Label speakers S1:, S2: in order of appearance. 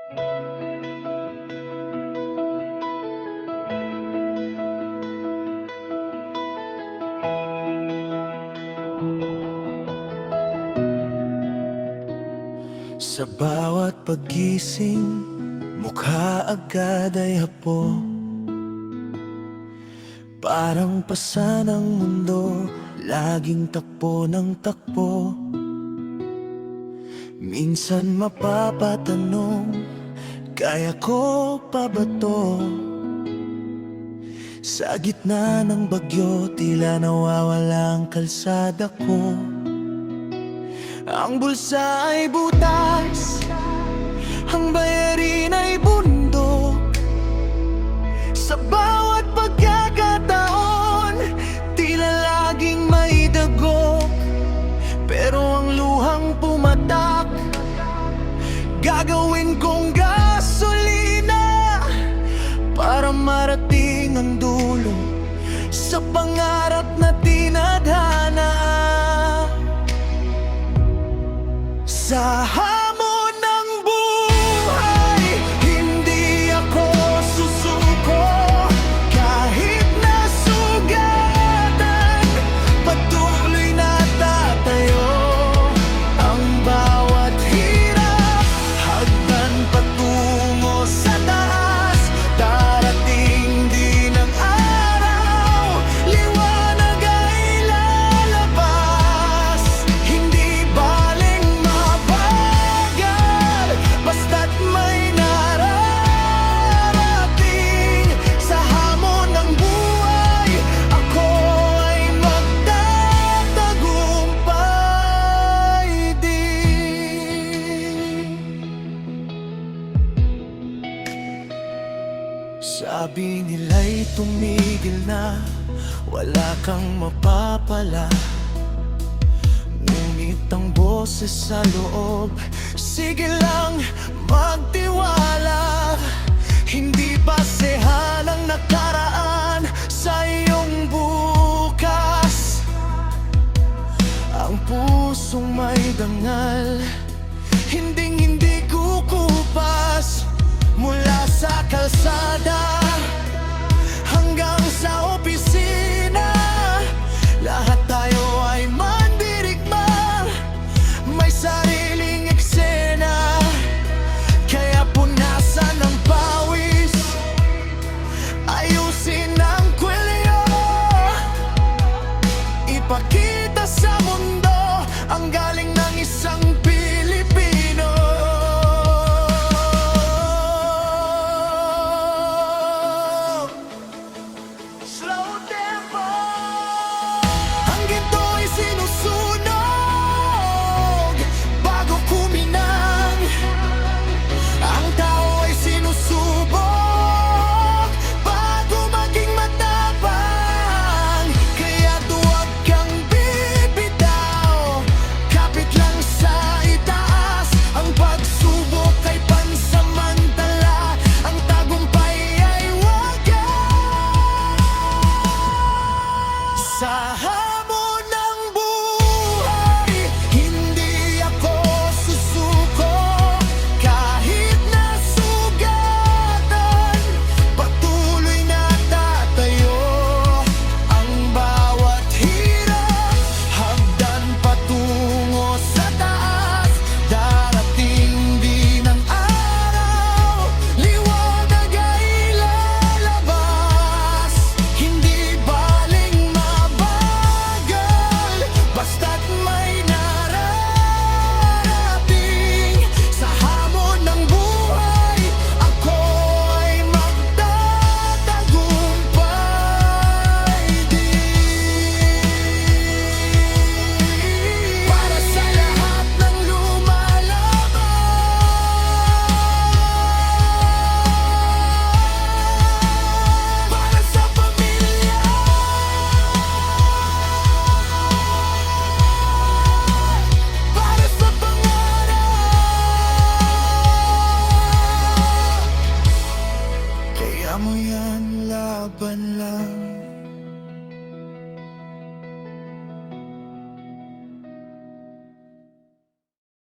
S1: Sa bawat paggising, mukha agad ay hapo. Parang pasan ang mundo, laging takbo ng takbo. Minsan mapapatanong, kaya ko pa ba to? Sa gitna ng bagyo, tila nawawala ang kalsada ko. Ang bulsa ay butas, ang bayarin ay bundok. Sa bawat pagkakataon, tila laging may dagok. Pero ang luhang pumatak, gagawin kong gasolina para marating ang dulo sa pangarap na tinadhana. Sa hamon ng buhay, hindi ako susuko. Kahit nasugatan, patuloy na tatayo. Ang bawat hirap, hagdan patungo sa taas. Darating din ang araw, liwanag ay lalabas. Hindi baling mabagal, basta't may nararating. Sa hamon ng buhay, ako ay magtatagumpay din. Sabi nila'y tumigil na, wala kang mapapala. Ngunit ang boses sa loob, sige lang magtiwala. Hindi basehan ang nakaraan sa iyong bukas. Ang pusong may dangal, hindi kukupas. Mula sa kalsada